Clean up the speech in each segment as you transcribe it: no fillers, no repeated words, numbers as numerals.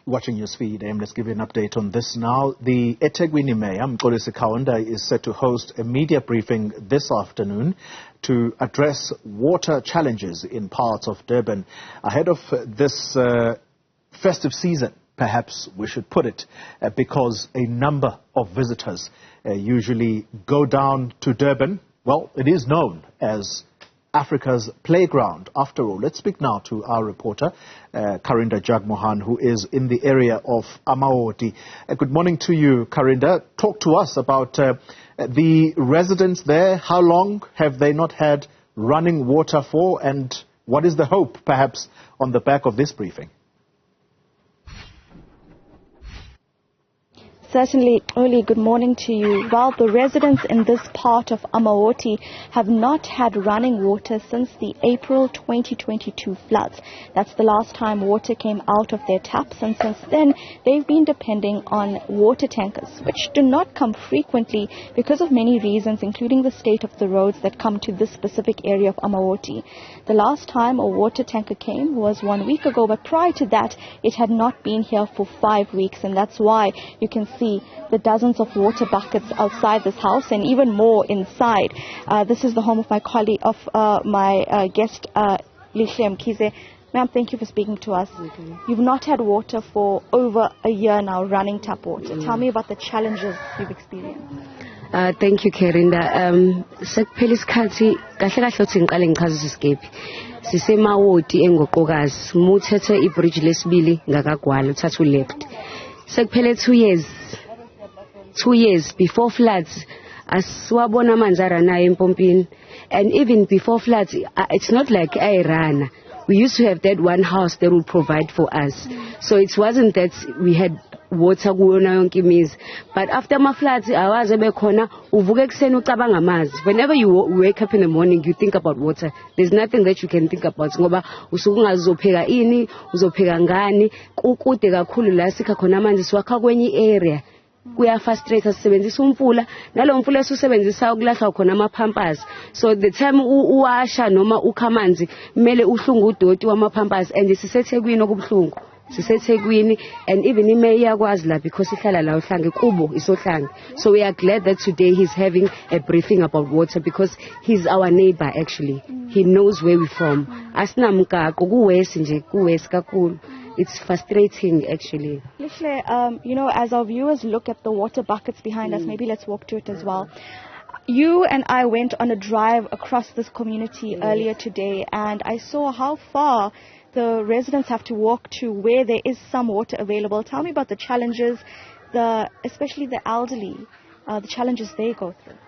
watching Newsfeed. Let's give you an update on this now. The eThekwini Mayor, Karinda, is set to host a media briefing this afternoon to address water challenges in parts of Durban. Ahead of this festive season, perhaps we should put it, because a number of visitors usually go down to Durban. Well, it is known as Africa's playground, after all. Let's speak now to our reporter, Karinda Jagmohan, who is in the area of Amaoti. Good morning to you, Karinda. Talk to us about the residents there. How long have they not had running water for, and what is the hope, perhaps, on the back of this briefing? Certainly, Oli, good morning to you. Well, the residents in this part of Amaoti have not had running water since the April 2022 floods. That's the last time water came out of their taps, and since then they've been depending on water tankers, which do not come frequently because of many reasons, including the state of the roads that come to this specific area of Amaoti. The last time a water tanker came was 1 week ago, but prior to that it had not been here for 5 weeks, and that's why you can see the dozens of water buckets outside this house and even more inside. This is the home of my colleague, my guest, Lishem Kize. Ma'am, thank you for speaking to us. You've not had water for over a year now, running tap water. Tell me about the challenges you've experienced. Thank you, Karinda. Sekuphela isikhathi kahle kahle uthi ngiqale ngichaze isigephi. Sisemaoti Ngoqokazi. Muthethe ibridge lesibili ngakagwala uthatha left. Sekuphele 2 years. 2 years before floods, asiwabona amanzi aranayo empompini, and even before floods, it's not like ayirana. We used to have that one house that would provide for us, so it wasn't that we had water kuwona yonke imizi. But after my floods, awaze bekhona uvuka ekuseni ucabanga amanzi. Whenever you wake up in the morning, you think about water. There's nothing that you can think about ngoba usuku ungazi uzopheka ini, uzopheka ngani, kukude kakhulu la sikha khona amanzi siwakha kwenye area. Kuya frustrate sisebenzisa umfula nalo mfula esisebenzisa ukulahla khona ama-pampers, so the time uwasha noma ukha amanzi kumele uhlungu udoti wama-pampers, and siseThekwini okubuhlungu siseThekwini, and even imayor iyakwazi la because ihlala la uHlange kubo isoHlange. So we are glad that today he's having a briefing about water because he's our neighbor actually. He knows where we're from. Asinamgaqo kuwesi nje kuwesi kakhulu. It's frustrating, actually. Lishle, you know, as our viewers look at the water buckets behind us, maybe let's walk to it as well. You and I went on a drive across this community earlier today, and I saw how far the residents have to walk to where there is some water available. Tell me about the challenges, especially the elderly, the challenges they go through.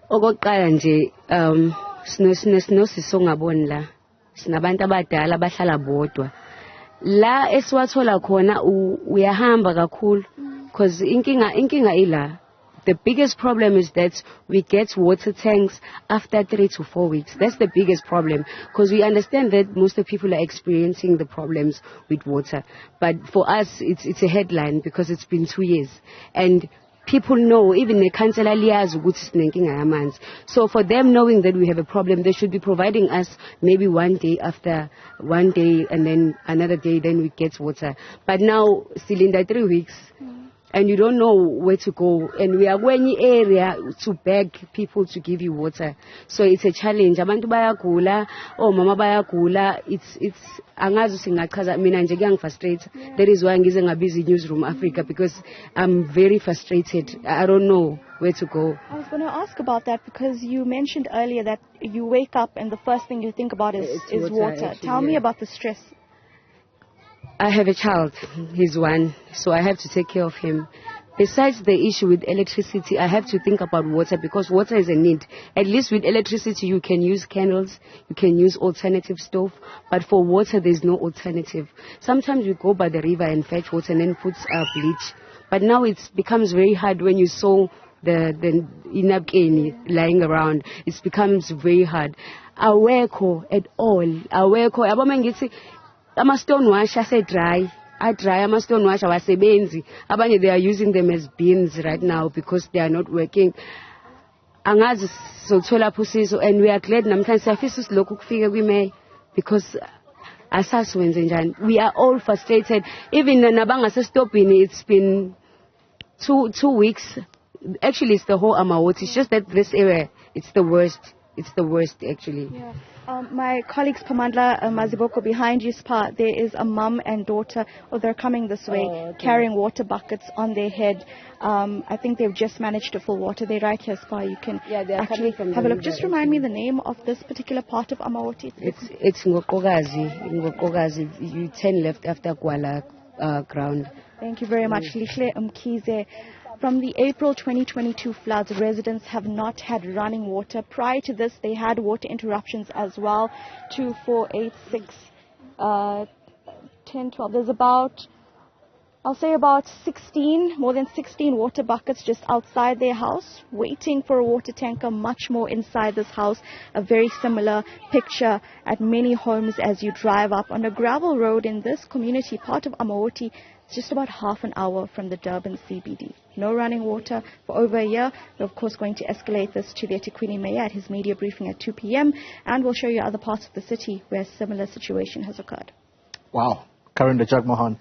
Okokuqala nje, sinosisi ongaboni la. Sinabantu abadala abahlala bodwa. La esiwathola khona uyahamba kakhulu because inkinga ila. The biggest problem is that we get water tanks after 3 to 4 weeks. That's the biggest problem because we understand that most of the people are experiencing the problems with water. But for us, it's a headline because it's been 2 years. And people know, even the councillor liyazi ukuthi sinenkinga yamanzi. So for them knowing that we have a problem, they should be providing us maybe 1 day after 1 day and then another day, then we get water. But now, still in that 3 weeks, and you don't know where to go. And we are going in area to beg people to give you water. So it's a challenge. Abantu bayagula, oh mama bayagula. It's angazi singachaza mina nje kuyangifrustrate. That is why ngize ngabizi Newzroom Afrika because I'm very frustrated. I don't know where to go. I was going to ask about that because you mentioned earlier that you wake up and the first thing you think about is water. Actually, tell me about the stress. I have a child, he's 1, so I have to take care of him. Besides the issue with electricity, I have to think about water because water is a need. At least with electricity, you can use candles, you can use alternative stove, but for water, there's no alternative. Sometimes we go by the river and fetch water and then put bleach, but now it becomes very hard when you saw the inapkeni lying around. It becomes very hard. Awekho at all. Awekho. Abamengithi ama stone wash ase dry. Ama stone wash awasebenzi. Abanye they are using them as bins right now because they are not working. Angazi sothola phosiso, and we are glad namhlanje siyafisa lokhu kufike kwime because Asasewenze njani. We are all frustrated. Even nabangasestopini, it's been two weeks. Actually, it's the whole Amaoti. It's just that this area, it's the worst. It's the worst, actually. Yeah. My colleagues, Pamandla Maziboko, behind you, Spa, there is a mum and daughter, they're coming this way, carrying water buckets on their head. I think they've just managed to fill water. They're right here, Spa. You can actually have a look. Just remind me the name of this particular part of Amaoti. It's Ngoqokazi. Ngoqokazi. You turn left after Kuala ground. Thank you very much, Lihle Mkhize. From the April 2022 floods, residents have not had running water. Prior to this, they had water interruptions as well. 2, 4, 8, 6, 10, 12. There's about, I'll say about 16, more than 16 water buckets just outside their house, waiting for a water tanker, much more inside this house. A very similar picture at many homes as you drive up on a gravel road in this community, part of Amaoti. It's just about half an hour from the Durban CBD. No running water for over a year. We're of course going to escalate this to the eThekwini Mayor at his media briefing at 2 p.m. and we'll show you other parts of the city where a similar situation has occurred. Wow. Karinda Jagmohan,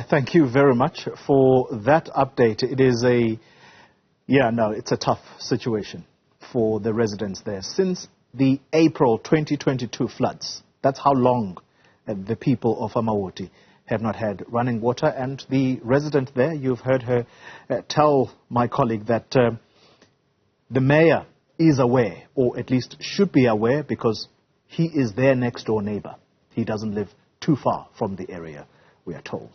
thank you very much for that update. It is it's a tough situation for the residents there. Since the April 2022 floods, that's how long the people of Amaoti have not had running water. And the resident there, you've heard her tell my colleague that the mayor is aware, or at least should be aware, because he is their next door neighbor. He doesn't live too far from the area, we are told.